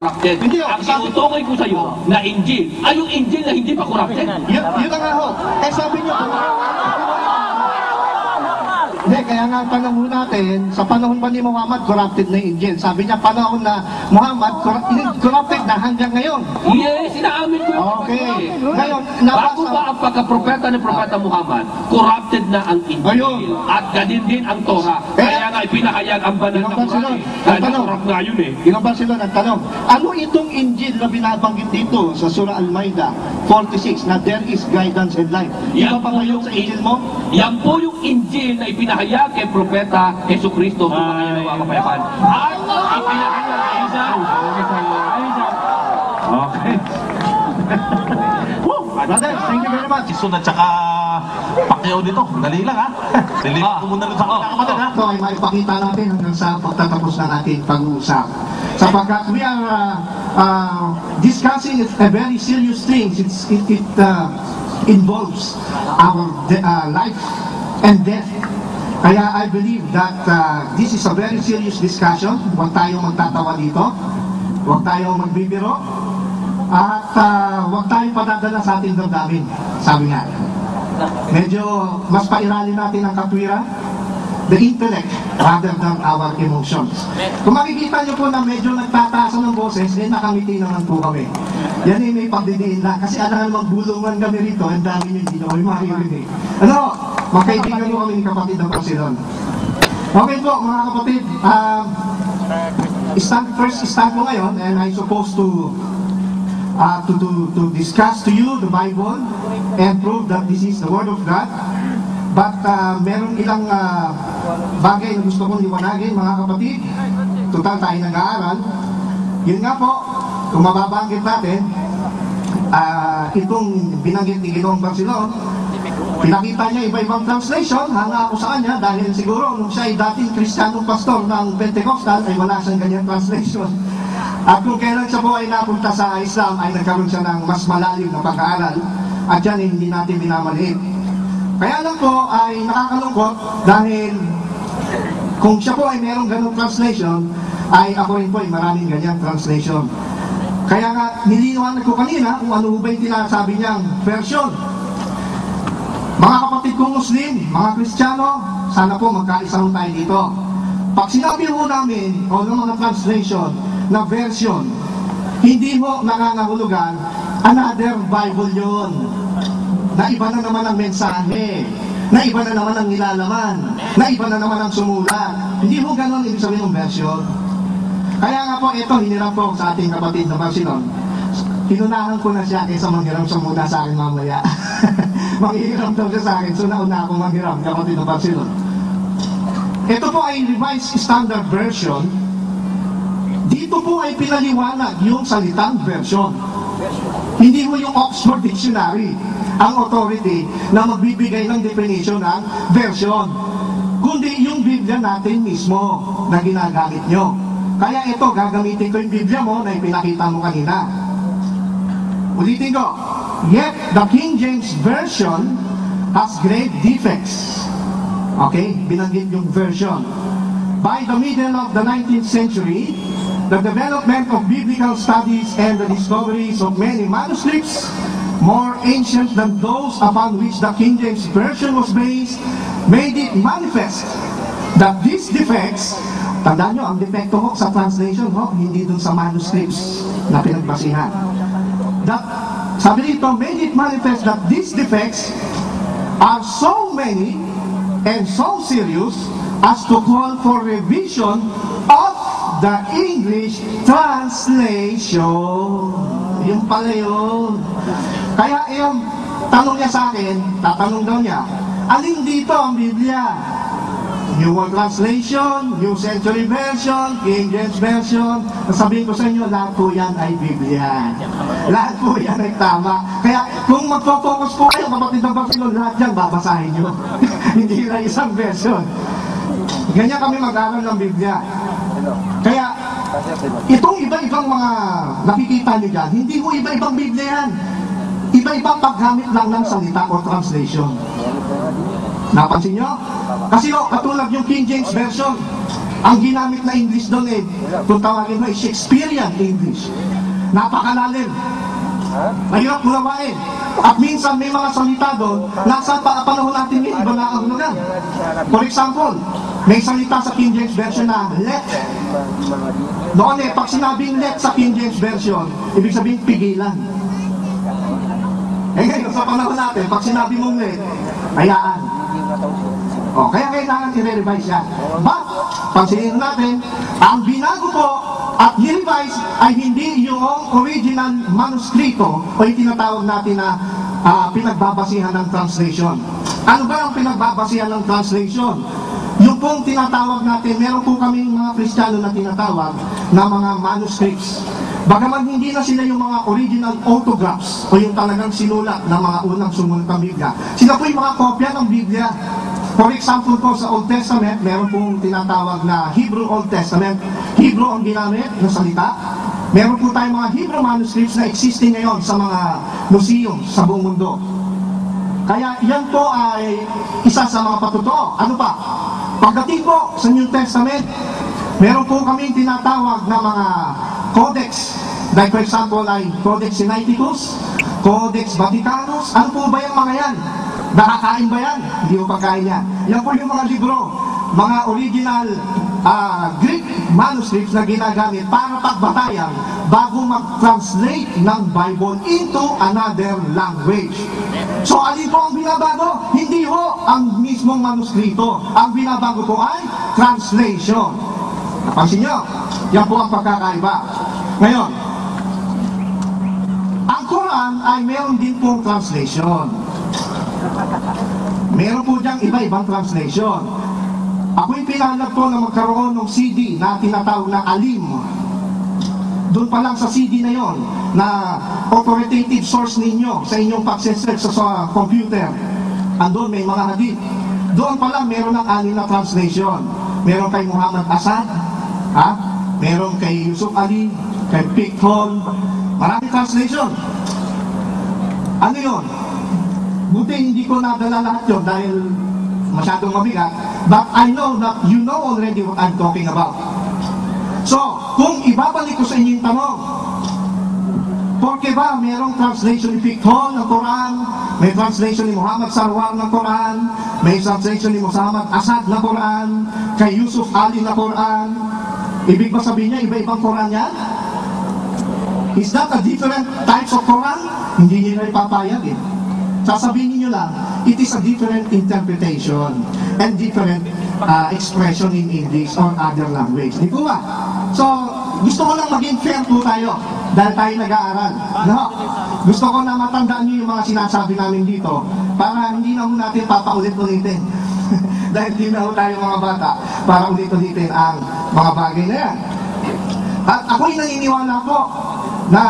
Hindi, ang tinutukoy ko sa iyo na Injil ay yung Injil na hindi pa corrupted. Yun na nga ho. Eh sabi niyo, hindi, kaya nga panahon natin, sa panahon ba ni Muhammad, corrupted na yung Injil? Sabi niya, panahon na Muhammad, corrupted na hanggang ngayon. Yes, inaamin ko. Okay. Ngayon, bago ba ang pagka-propeta ni Propeta Muhammad, corrupted na ang Injil. At ganin din ang Torah. Kaya nga ipinahayag ang banal na Quran. Dahil corrupt nga yun eh. Ilang ba sila nagtanong? Ano itong Injil na binabanggit dito sa Surah Al-Ma'idah 46 na there is guidance and life? Iba pa ba yung sa Injil mo? Yan po yung Injil na ipinahayag kay Propeta Jesucristo kung mga ginawa kapayapaan. At ipinahayag kay Isa. Okay. Brother, thank you very much. Isun at saka Pacquiao dito. Dali lang ha. Dilipat ko muna rin sa kapatid ha. Ito ay maipakita natin hanggang sa pagtatapos ng ating pag-uusap. Sapagkat we are discussing a very serious thing. It involves our life and death. Kaya I believe that this is a very serious discussion. Huwag tayong magtatawa dito. Huwag tayong magbibiro. At huwag tayong padadala sa ating damdamin. Sabi nga, medyo mas pairalin natin ang katwiran, the intellect rather than our emotions. Kung makikita nyo po na medyo nagtataasan ng boses, nakangiti naman po kami. Yan ay may pagdidiin na. Kasi alam magbulungan kami rito, ang dami nyo hindi na kami makikirinig. Ano? Magkaibigan mo kami ni kapatid ng Presidon. Okay po mga kapatid, first stand ko ngayon, and I'm supposed to discuss to you the Bible and prove that this is the Word of God. But meron ilang bagay na gusto kong liwanagin mga kapatid. Total tayo nag-aaral. Yun nga po, kung mababanggit natin, itong binanggit ni Ginoong Barcelon, pinakita niya iba-ibang translation, hanga ako sa kanya dahil siguro nung siya ay dating Kristiyanong pastor ng Pentecostal ay wala siyang ganyan translation. At kung kailan siya po ay napunta sa Islam ay nagkaroon siya ng mas malalim na pag-aaral at yan ay hindi natin minamaliit. Kaya lang po ay nakakalungkot dahil kung siya po ay merong ganong translation ay ako rin po ay maraming ganyan translation. Kaya nga nililiwanag ko kanina kung ano ba yung tinasabi niyang version. Mga kapatid kong Muslim, mga Kristiyano, sana po magkaisa tayo dito. Pag sinabi ho namin o ng mga translation na version, hindi mo nangangahulugan another Bible yun. Na iba na naman ang mensahe, na iba na naman ang nilalaman, na iba na naman ang sumulat. Hindi mo ganon ibig sabihin ng version. Kaya nga po ito, hiniram po sa ating kapatid na Barcelon. Hinunahan ko na siya kaysa manghiram siya muna sa akin mamaya. Manghiram daw siya sa akin, so nauna akong manghiram, kapatid na Barcelon. Ito po ay Revised Standard Version. Dito po ay pinaliwanag yung salitang version. Hindi mo yung Oxford Dictionary ang authority na magbibigay ng definition ng version, kundi yung Biblia natin mismo na ginagamit nyo. Kaya ito, gagamitin ko yung Biblia mo na ipinakita mo kanina. Ulitin ko, yet the King James Version has grave defects. Okay, binanggit yung version. By the middle of the 19th century, the development of biblical studies and the discoveries of many manuscripts more ancient than those upon which the King James Version was based made it manifest that these defects, tandaan nyo, ang defecto ho sa translation ho, hindi dun sa manuscripts na pinagbasihan. That, sabi dito, made it manifest that these defects are so many and so serious as to call for revision of the English translation. Yung pala yun. Kaya yung tanong niya sa akin, tatanong daw niya, alin dito ang Biblia? New World Translation, New Century Version, King James Version. Sabihin ko sa inyo, lahat po yan ay Biblia. Lahat po yan ay tama. Kaya kung magpo-focus po kayo, kapatid ng Barcelon, lahat yan babasahin nyo. Hindi na isang version. Ganyan kami mag-aral ng Biblia. Kaya itong iba-ibang mga nakikita nyo dyan, hindi mo iba-ibang Biblia yan. Iba-ibang paggamit lang ng salita o translation. Napansin nyo? Kasi katulad yung King James Version, Ang ginamit na English doon kung tawagin mo, Shakespearean English. Napakalalim. Mahirap unawain. At minsan may mga salita doon, nasa panahon natin iba na ang hulugan. For example, may salita sa King James Version na let. Noon pag sinabing let sa King James Version, ibig sabihin pigilan. Ngayon, sa panahon natin, pag sinabi mong let, hayaan. Kaya kailangan i-revise yan. But, pansinin natin, ang binago po at i-revise ay hindi yung original manuskrito o yung tinatawag natin na pinagbabasihan ng translation. Ano ba ang pinagbabasihan ng translation? Yung pong tinatawag natin, meron po kaming mga Kristiyano na tinatawag na mga manuscripts. Bagaman hindi na sila yung mga original autographs o yung talagang sinulat ng mga unang sumulat ng Biblia. Sila po yung mga kopya ng Biblia. For example po sa Old Testament, meron pong tinatawag na Hebrew Old Testament. Hebrew ang ginamit na salita. Meron po tayong mga Hebrew manuscripts na existing ngayon sa mga museum sa buong mundo. Kaya yan po ay isa sa mga patotoo. Ano pa? Pagdating po sa New Testament, meron po kaming tinatawag na mga codex. Like for example ay Codex Sinaiticus, Codex Vaticanus. Ano po ba yung mga yan? Nakakain ba yan? Hindi mo pagkain yan. Yan po yung mga libro, mga original Greek manuscripts na ginagamit para pagbatayan bago mag-translate ng Bible into another language. So alin po ang binabago? Hindi ho ang mismong manuskrito. Ang binabago po ay translation. Napansin nyo? Yan po ang pagkakaiba. Ngayon, ang Quran ay meron din pong translation. Meron po diyang iba-ibang translation. Ako'y pinalad po na magkaroon ng CD na tinatawag na Alim. Doon pa lang sa CD na yon, na authoritative source ninyo sa inyong pag-search sa computer, andun may mga hadith. Doon pa lang meron ng 6 na translation. Meron kay Muhammad Asad, meron kay Yusuf Ali, kay Pickthall, maraming translation. Ano yon? Buti hindi ko nadala lahat yun dahil masyadong mabigat. But I know that you know already what I'm talking about. So, kung ibabalik ko sa inyo yung tanong, porque ba mayroong translation ni Pickthall ng Quran, may translation ni Muhammad Sarwar ng Quran, may translation ni Muhammad Asad ng Quran, kay Yusuf Ali ng Quran, ibig ba sabihin niya iba-ibang Quran yan? Is that a different types of Quran? Hindi nila ipapayag Sasabihin niyo lang, it is a different interpretation and different expression in English or other language. Di po ba? So, gusto ko lang maging fair po tayo dahil tayo nag-aaral. No? Gusto ko na matandaan niyo yung mga sinasabi namin dito para hindi na natin papaulit-ulitin. Dahil hindi na tayo mga bata para ulit-ulitin ang mga bagay na yan. At ako'y naniniwala po na